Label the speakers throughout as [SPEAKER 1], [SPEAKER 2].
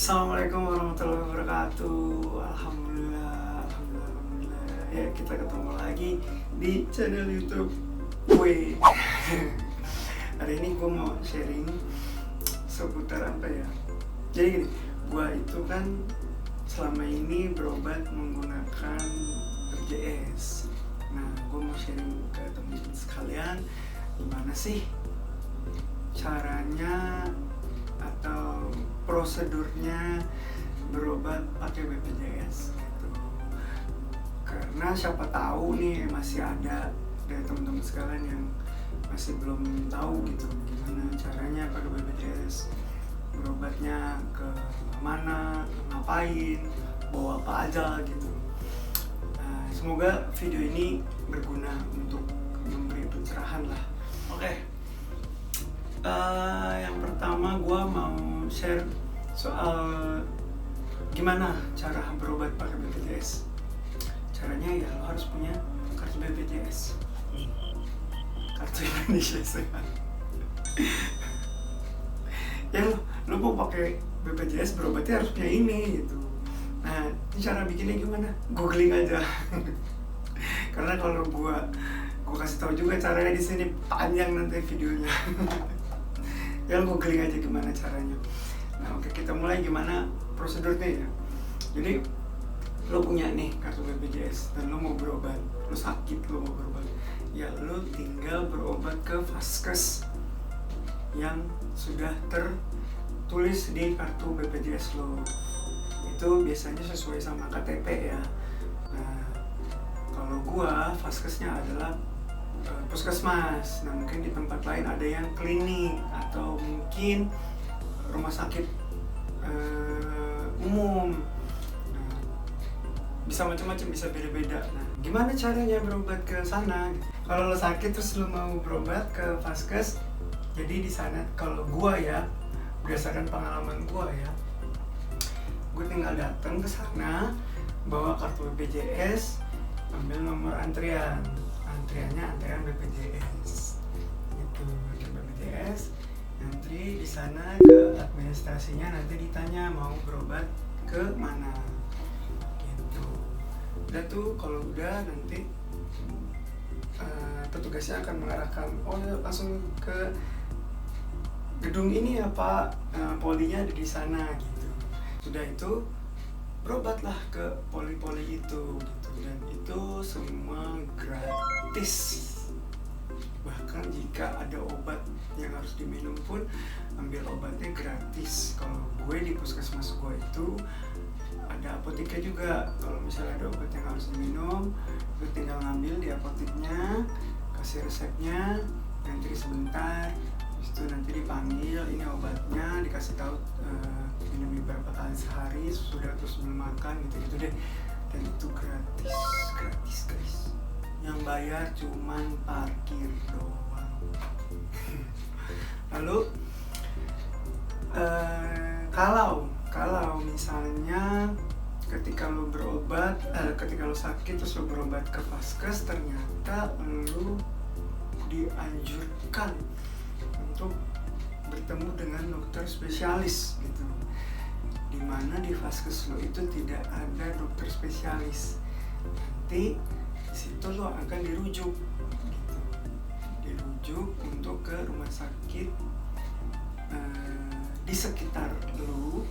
[SPEAKER 1] Assalamualaikum warahmatullahi wabarakatuh. Alhamdulillah. Ya, kita ketemu lagi di channel YouTube gue. Hari ini gue mau sharing seputar apa ya. Jadi gini, gue itu kan selama ini berobat menggunakan BPJS. Nah, gue mau sharing ke teman-teman sekalian gimana sih caranya atau prosedurnya berobat pakai BPJS gitu. Karena siapa tahu nih masih ada dari teman-teman sekalian yang masih belum tahu gitu gimana caranya pakai BPJS, berobatnya ke mana, ngapain, bawa apa aja gitu. Semoga video ini berguna untuk memberi pencerahan lah. Oke. Yang pertama gue mau share soal gimana cara berobat pakai BPJS. Caranya ya lo harus punya kartu BPJS, kartu Indonesia Sehat. Ya lo mau pakai BPJS berobatnya harus punya ini gitu. Nah, ini cara bikinnya gimana? Googling aja. Karena kalau gue kasih tahu juga caranya di sini panjang nanti videonya. Ya lo googling aja gimana caranya. Nah, oke, kita mulai gimana prosedurnya ya. Jadi lo punya nih kartu BPJS dan lo mau berobat, lo sakit, lo mau berobat, ya lo tinggal berobat ke Vaskes yang sudah tertulis di kartu BPJS lo. Itu biasanya sesuai sama KTP ya. Nah, kalau gua Vaskesnya adalah puskesmas. Nah, mungkin di tempat lain ada yang klinik atau mungkin rumah sakit umum. Nah, bisa macam-macam, bisa beda-beda. Nah, gimana caranya berobat ke sana? Kalau lo sakit terus lo mau berobat ke Vaskes, jadi di sana kalau gua ya, berdasarkan pengalaman gua ya, gue tinggal datang ke sana, bawa kartu BPJS, ambil nomor antrian. Antrian BPJS itu di BPJS, antri di sana ke administrasinya, nanti ditanya mau berobat ke mana gitu. Udah tuh, kalau udah nanti petugasnya akan mengarahkan, oh langsung ke gedung ini ya Pak, polinya ada di sana gitu. Sudah itu berobatlah ke poli-poli itu gitu, dan itu semua gratis. Bahkan jika ada obat yang harus diminum pun, ambil obatnya gratis. Kalau gue di puskesmas gue itu ada apoteknya juga. Kalau misalnya ada obat yang harus diminum, lu tinggal ngambil di apoteknya, kasih resepnya, nanti sebentar, habis itu nanti dipanggil ini obatnya, dikasih tahu minum beberapa kali sehari sudah terus sebelum makan gitu deh. Dan itu gratis guys. Yang bayar cuman parkir doang. Lalu kalau misalnya ketika lo berobat, ketika lo sakit terus lo berobat ke Vaskes, ternyata lo dianjurkan untuk bertemu dengan dokter spesialis gitu. Dimana di Vaskes lo itu tidak ada dokter spesialis. Nanti di situ lo akan dirujuk gitu. Dirujuk untuk ke rumah sakit di sekitar lo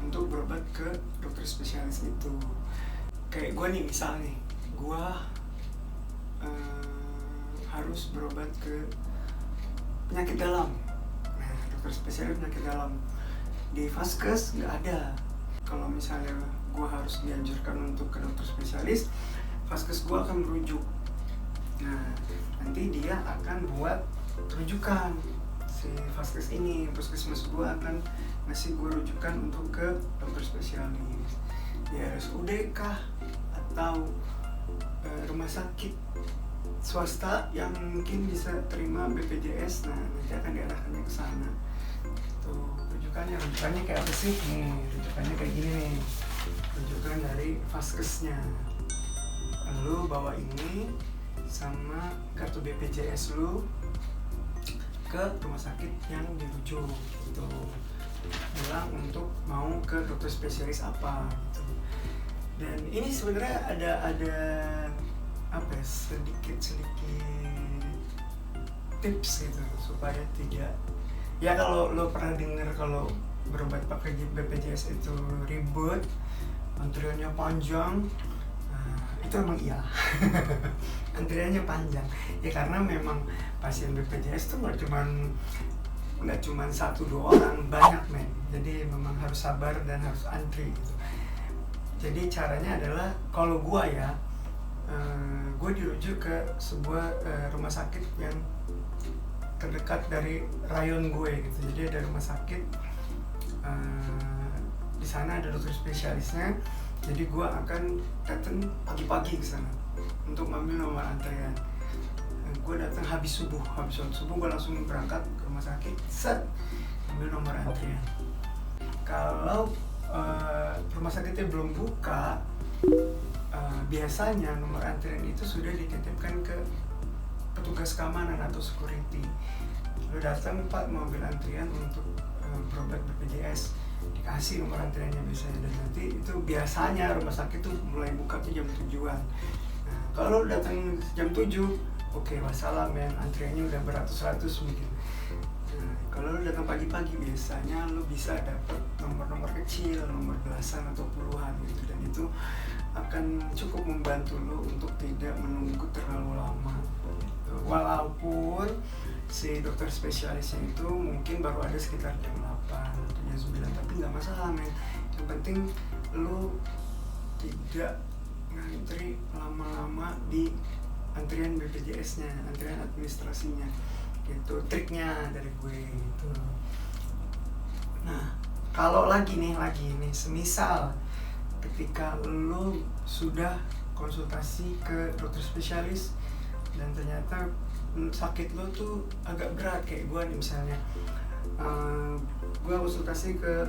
[SPEAKER 1] untuk berobat ke dokter spesialis itu. Kayak gue nih, misal nih, gue harus berobat ke penyakit dalam. Nah, dokter spesialis penyakit dalam di Vaskes nggak ada. Kalau misalnya gue harus dianjurkan untuk ke dokter spesialis, Vaskes gue akan merujuk. Nah, nanti dia akan buat rujukan si Vaskes ini, puskesmas gue akan ngasih gue rujukan untuk ke dokter spesialis di RSUD kah atau rumah sakit swasta yang mungkin bisa terima BPJS. Nah, nanti akan diarahkannya ke sana. Tuh, rujukannya kayak apa sih? Nih, rujukannya kayak gini nih. Rujukan dari Vaskesnya. Lu bawa ini sama kartu BPJS lu ke rumah sakit yang dirujuk gitu. bilang untuk mau ke dokter spesialis apa gitu. Dan ini sebenarnya ada apa ya, sedikit tips gitu supaya tidak, ya kalau lo pernah dengar kalau berobat pakai BPJS itu ribet, antriannya panjang, itu emang iya. Antriannya panjang ya karena memang pasien BPJS tuh nggak cuman 1-2 orang, banyak men. Jadi memang harus sabar dan harus antri gitu. Jadi caranya adalah kalau gua ya, gue dirujuk ke sebuah rumah sakit yang terdekat dari rayon gue gitu. Jadi ada rumah sakit, di sana ada dokter spesialisnya. Jadi gue akan datang pagi-pagi ke sana untuk mengambil nomor antrian. Gue datang habis subuh gue langsung berangkat ke rumah sakit, set ambil nomor antrian. Kalau rumah sakitnya belum buka, biasanya nomor antrian itu sudah dititipkan ke petugas keamanan atau security. Lo datang, Pak, mau ambil antrian untuk berobat BPJS, dikasih nomor antriannya biasanya. Dan nanti itu biasanya rumah sakit tuh mulai buka tuh jam 7-an. Nah, kalau lo datang jam 7, oke, wassalam ya, antriannya udah beratus-ratus mungkin. Nah, kalau lo datang pagi-pagi biasanya lo bisa dapat nomor-nomor kecil, nomor belasan atau puluhan gitu, dan itu akan cukup membantu lo untuk tidak menunggu terlalu lama. Walaupun si dokter spesialisnya itu mungkin baru ada sekitar jam 8 atau jam 9, tapi nggak masalah men. Yang penting lo tidak ngantri lama-lama di antrian BPJS-nya, antrian administrasinya gitu. Triknya dari gue gitu. Nah, kalau lagi nih semisal ketika lo sudah konsultasi ke dokter spesialis dan ternyata sakit lo tuh agak berat, kayak gue nih misalnya, gue konsultasi ke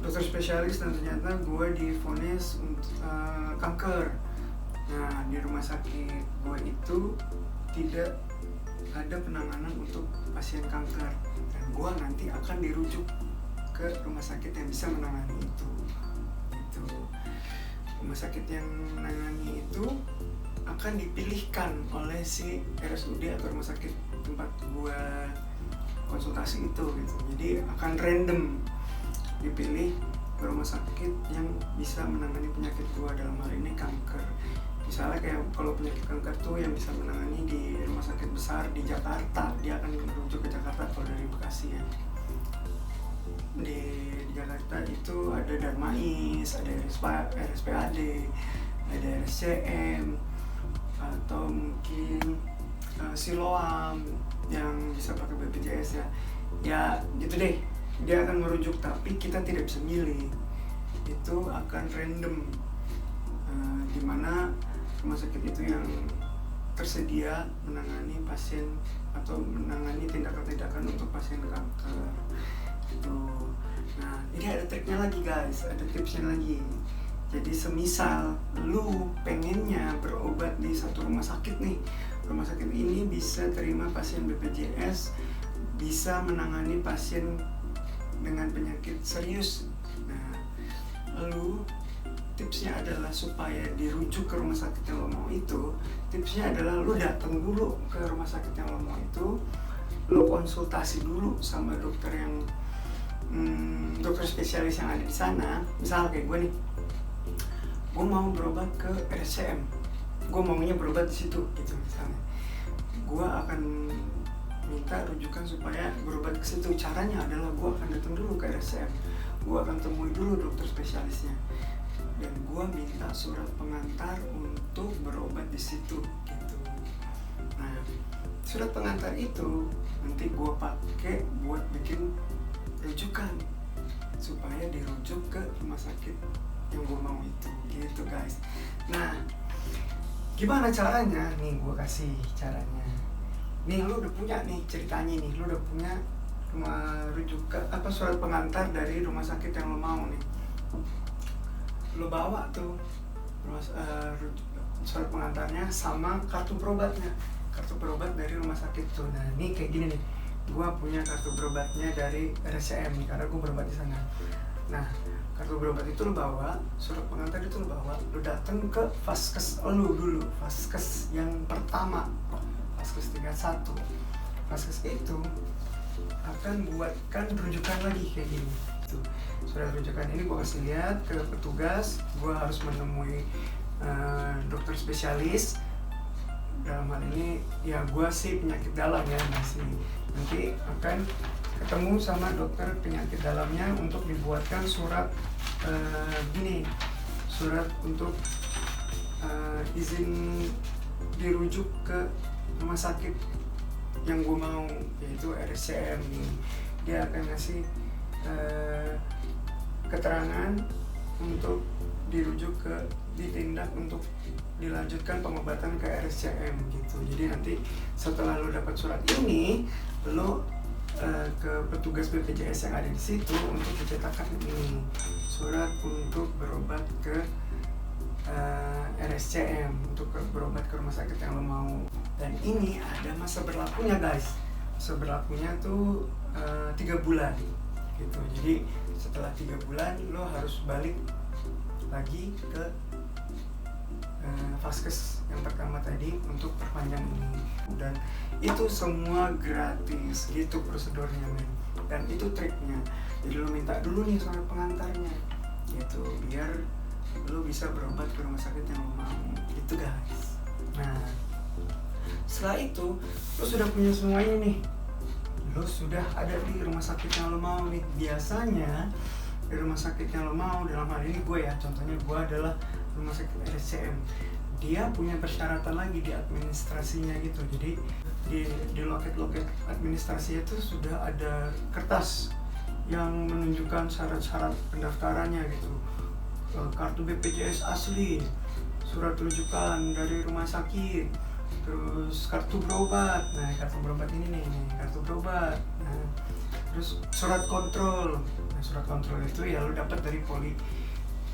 [SPEAKER 1] dokter spesialis dan ternyata gue divonis kanker. Nah, di rumah sakit gue itu tidak ada penanganan untuk pasien kanker, dan gue nanti akan dirujuk ke rumah sakit yang bisa menangani itu. Rumah sakit yang menangani itu akan dipilihkan oleh si RSUD atau rumah sakit tempat gua konsultasi itu gitu. Jadi akan random dipilih ke rumah sakit yang bisa menangani penyakit gua, dalam hal ini kanker. Misalnya kayak kalau penyakit kanker tuh yang bisa menangani di rumah sakit besar di Jakarta, dia akan merujuk ke Jakarta kalau dari Bekasi ya. Di Jakarta itu ada Darmais, ada RSPAD, ada RSCM, atau mungkin Siloam yang bisa pakai BPJS ya. Ya gitu deh, dia akan merujuk, tapi kita tidak bisa milih. Itu akan random, dimana rumah sakit itu yang tersedia menangani pasien atau menangani tindakan-tindakan untuk pasien kanker gitu. Nah, ini ada triknya lagi guys, ada tipsnya lagi. Jadi semisal lu pengennya berobat di satu rumah sakit nih, rumah sakit ini bisa terima pasien BPJS, bisa menangani pasien dengan penyakit serius. Nah, lu tipsnya adalah supaya dirujuk ke rumah sakit yang lo mau itu, tipsnya adalah lu datang dulu ke rumah sakit yang lo mau itu, lu konsultasi dulu sama dokter yang dokter spesialis yang ada di sana. Misal kayak gue nih, gue mau berobat ke RSCM, gue maunya berobat di situ gitu misalnya, gue akan minta rujukan supaya berobat ke situ. Caranya adalah gue akan datang dulu ke RSCM, gue akan temui dulu dokter spesialisnya, dan gue minta surat pengantar untuk berobat di situ gitu. Nah, surat pengantar itu nanti gue pakai buat bikin rujukan supaya dirujuk ke rumah sakit yang gue mau itu gitu guys. Nah, gimana caranya? Nih gue kasih caranya. Nih lu udah punya nih ceritanya nih, lu udah punya rujukan surat pengantar dari rumah sakit yang lu mau nih. Lu bawa tuh surat pengantarnya sama kartu berobatnya, kartu berobat dari rumah sakit tuh. Nah ini kayak gini nih, gue punya kartu berobatnya dari RSCM nih, karena gue berobat di sana. Nah, kartu berobat itu lo bawa, surat pengantar itu lo bawa, lo datang ke Vaskes lo dulu, Vaskes yang pertama, Vaskes tingkat 1. Vaskes itu akan buatkan rujukan lagi kayak gini. Tuh, surat rujukan ini gue kasih lihat ke petugas, gue harus menemui dokter spesialis. Dalam hal ini ya gue sih penyakit dalam ya, masih nanti akan ketemu sama dokter penyakit dalamnya untuk dibuatkan surat gini, surat untuk izin dirujuk ke rumah sakit yang gue mau, yaitu RSCM ini. Dia akan ngasih keterangan untuk dirujuk ke, ditindak untuk dilanjutkan pengobatan ke RSCM gitu. Jadi nanti setelah lo dapat surat ini, lo ke petugas BPJS yang ada di situ untuk dicetakkan ini, surat untuk berobat ke RSCM, untuk berobat ke rumah sakit yang lo mau. Dan ini ada masa berlakunya guys, masa berlakunya tuh 3 bulan gitu. Jadi setelah 3 bulan lo harus balik lagi ke Vaskes yang pertama tadi untuk perpanjang ini. Dan itu semua gratis gitu prosedurnya men. Dan itu triknya, jadi lo minta dulu nih surat pengantarnya gitu, biar lo bisa berobat ke rumah sakit yang lo mau gitu guys. Nah, setelah itu lo sudah punya semua ini nih, lo sudah ada di rumah sakit yang lo mau nih. Biasanya di rumah sakit yang lo mau, dalam hal ini gue ya, contohnya gue adalah rumah sakit RSCM, dia punya persyaratan lagi di administrasinya gitu. Jadi di loket-loket administrasi itu sudah ada kertas yang menunjukkan syarat-syarat pendaftarannya gitu, kartu BPJS asli, surat rujukan dari rumah sakit, terus kartu berobat. Nah, kartu berobat ini nih, kartu berobat. Nah, terus surat kontrol. Nah, surat kontrol itu ya lo dapat dari poli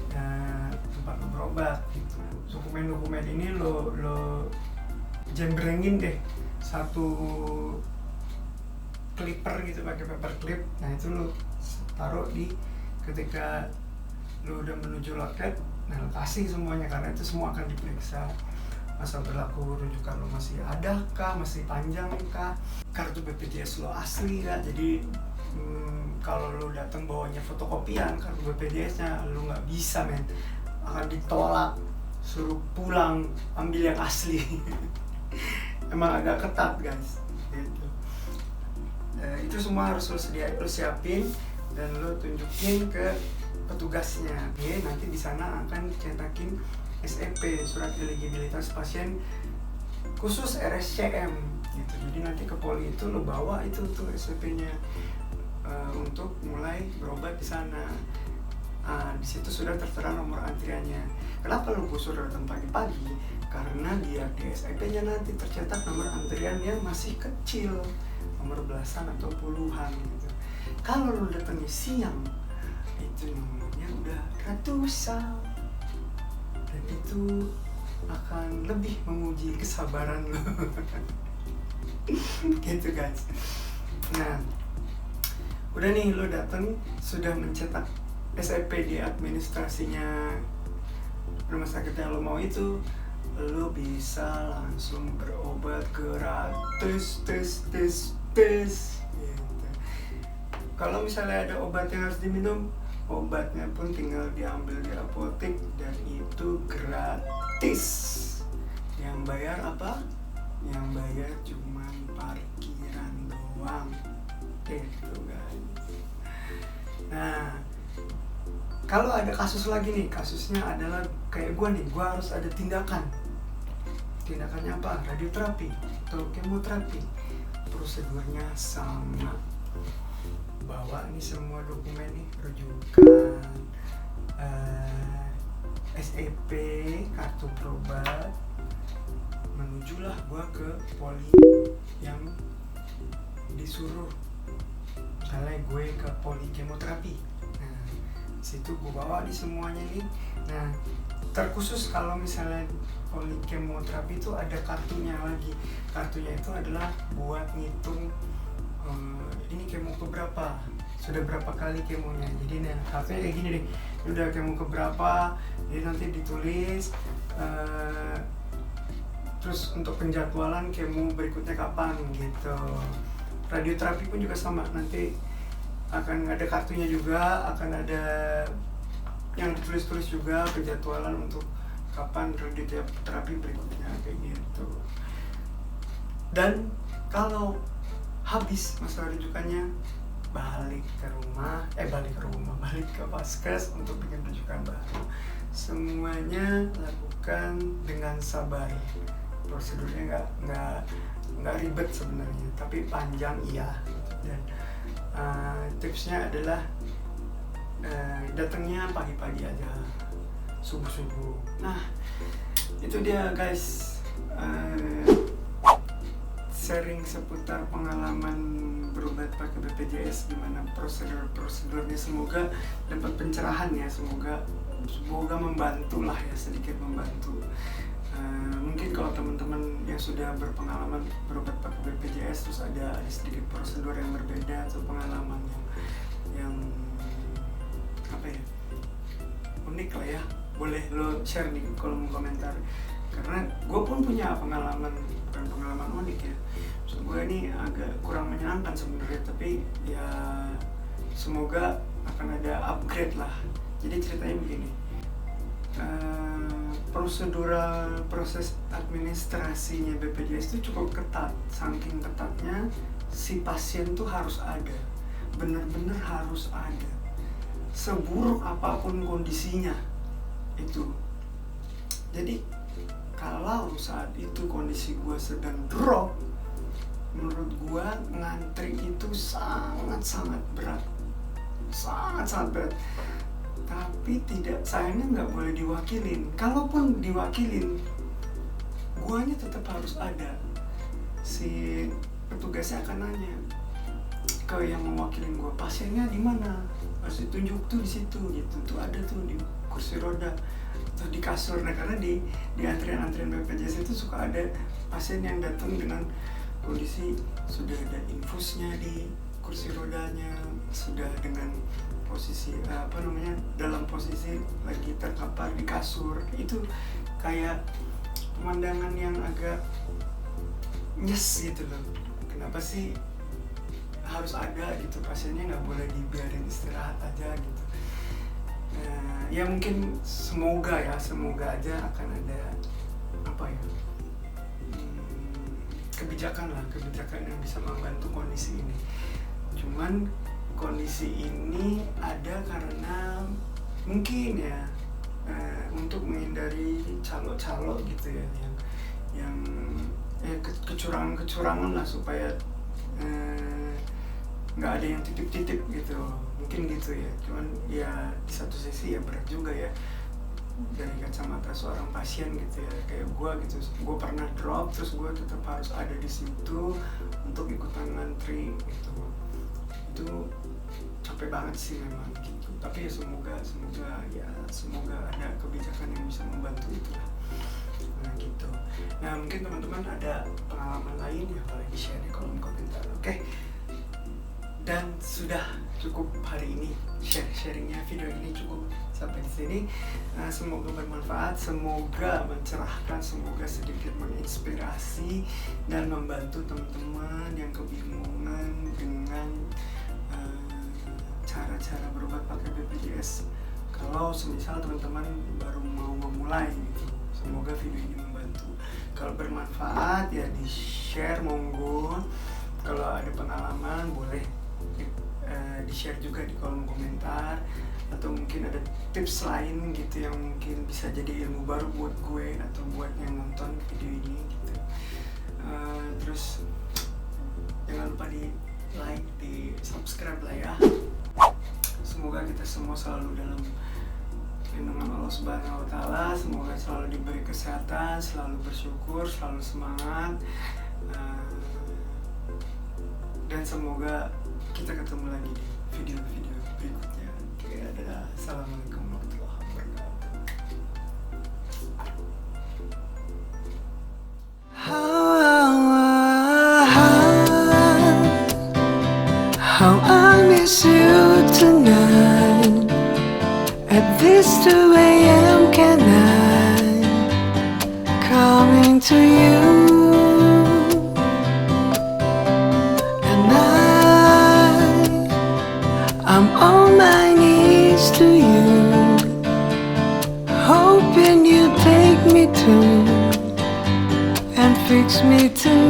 [SPEAKER 1] tempat lo berobat gitu. Dokumen-dokumen ini lo jembrengin deh satu clipper gitu, pakai paper clip. Nah, itu lo taruh di, ketika lo udah menuju loket, nah lo kasih semuanya, karena itu semua akan diperiksa. Masa berlaku rujukan lo masih ada kah, masih panjang kah, kartu BPJS lo asli kah. Jadi kalau lo datang bawanya fotokopian kartu BPJS-nya, lo nggak bisa men, akan ditolak, suruh pulang ambil yang asli. Emang agak ketat guys gitu. Itu semua harus lo siapin dan lo tunjukin ke petugasnya. Oke, nanti di sana akan cetakin SEP, surat eligibilitas pasien khusus RSCM gitu. Jadi nanti ke poli itu lo bawa itu tuh SEP-nya untuk mulai berobat di sana. Di situ sudah tertera nomor antriannya. Kenapa lo gusur datang pagi-pagi? Karena di SEP-nya nanti tercetak nomor antrian yang masih kecil, nomor belasan atau puluhan gitu. Kalau lo datangnya siang, itu nomornya udah ratusan. Dan itu akan lebih menguji kesabaran lo. Gitu guys. Nah, udah nih lo datang, sudah mencetak SEP di administrasinya rumah sakit yang lo mau itu, lo bisa langsung berobat gratis gitu. Kalau misalnya ada obat yang harus diminum, obatnya pun tinggal diambil di apotek dan itu gratis. Yang bayar apa? Yang bayar cuma parkiran doang gitu guys. Nah, kalau ada kasus lagi nih, kasusnya adalah kayak gue nih, gue harus ada tindakan. Tindakannya apa? Radioterapi atau kemoterapi. Prosedurnya sama. Bawa nih semua dokumen nih, rujukan, SEP, kartu berobat. Menujulah gue ke poli yang disuruh. Misalnya gue ke poli kemoterapi. Nah, situ gue bawa nih semuanya nih. Nah, terkhusus kalau misalnya poli kemoterapi itu ada kartunya lagi. Kartunya itu adalah buat ngitung ini kemo keberapa, sudah berapa kali kemonya. Jadi hasilnya kayak gini deh, ini udah kemo keberapa, jadi nanti ditulis terus untuk penjadwalan kemo berikutnya kapan gitu. Radioterapi pun juga sama, nanti akan ada kartunya juga, akan ada yang ditulis-tulis juga penjadwalan untuk kapan radioterapi berikutnya kayak gitu. Dan kalau habis masa rujukannya balik ke Vaskes untuk bikin rujukan baru. Semuanya lakukan dengan sabar. Prosedurnya nggak ribet sebenarnya, tapi panjang iya. Dan tipsnya adalah datangnya pagi-pagi aja, subuh-subuh. Nah itu dia guys, sharing seputar pengalaman berobat pakai BPJS, gimana prosedurnya. Semoga dapat pencerahan ya, semoga membantu lah ya, sedikit membantu. Mungkin kalau teman-teman yang sudah berpengalaman berobat pakai BPJS terus ada sedikit prosedur yang berbeda atau pengalaman yang apa ya, unik lah ya, boleh lo share di kolom komentar. Karena gue pun punya pengalaman, bukan pengalaman unik ya, so, gue ini agak kurang menyenangkan sebenarnya, tapi ya semoga akan ada upgrade lah. Jadi ceritanya begini, proses administrasinya BPJS itu cukup ketat. Saking ketatnya si pasien tuh harus ada, bener-bener harus ada, seburuk apapun kondisinya itu. Jadi kalau saat itu kondisi gue sedang drop, menurut gue ngantri itu sangat-sangat berat, sangat-sangat berat. Tapi sayangnya nggak boleh diwakilin. Kalaupun diwakilin, guanya tetap harus ada. Si petugasnya akan nanya ke yang mewakilin gua, pasiennya di mana? Harus ditunjuk tuh di situ gitu. Tuh ada tuh di kursi roda atau di kasur. Nah karena di antrian BPJS itu suka ada pasien yang datang dengan kondisi sudah ada infusnya di kursi rodanya, sudah dengan posisi dalam posisi lagi terkapar di kasur. Itu kayak pemandangan yang agak nyes gitu loh. Kenapa sih harus ada gitu, pasiennya nggak boleh dibiarin istirahat aja gitu. Ya mungkin semoga aja akan ada kebijakan yang bisa membantu kondisi ini. Cuman kondisi ini ada karena mungkin ya untuk menghindari calo-calo gitu ya, yang kecurangan lah, supaya nggak ada yang titip-titip gitu, mungkin gitu ya. Cuman ya di satu sisi ya berat juga ya dari kacamata seorang pasien gitu ya, kayak gue gitu. Gue pernah drop terus gue tetap harus ada di situ untuk ikutan ngantri gitu. Itu capek banget sih memang gitu. Tapi ya semoga ada kebijakan yang bisa membantu itu lah. Nah gitu. Nah mungkin teman-teman ada pengalaman lain ya, boleh di-share di kolom komentar. Oke. Dan sudah cukup hari ini sharingnya, video ini cukup sampai di sini. Semoga bermanfaat, semoga mencerahkan, semoga sedikit menginspirasi dan membantu teman-teman yang kebingungan dengan cara-cara berobat pakai BPJS. Kalau semisal teman-teman baru mau memulai gitu, semoga video ini membantu. Kalau bermanfaat ya di-share, monggo. Kalau ada pengalaman boleh di-share juga di kolom komentar, atau mungkin ada tips lain gitu yang mungkin bisa jadi ilmu baru buat gue atau buat yang nonton video ini gitu. Terus jangan lupa di like, di subscribe lah ya. Semoga kita semua selalu dalam lindungan Allah Subhanahu wa Ta'ala. Semoga selalu diberi kesehatan, selalu bersyukur, selalu semangat, dan semoga kita ketemu lagi di video-video berikutnya. Oke, dadah. Assalamualaikum warahmatullahi wabarakatuh.
[SPEAKER 2] miss you tonight. At this 2 a.m. can I come into you? And I'm on my knees to you, hoping you take me to and fix me tonight.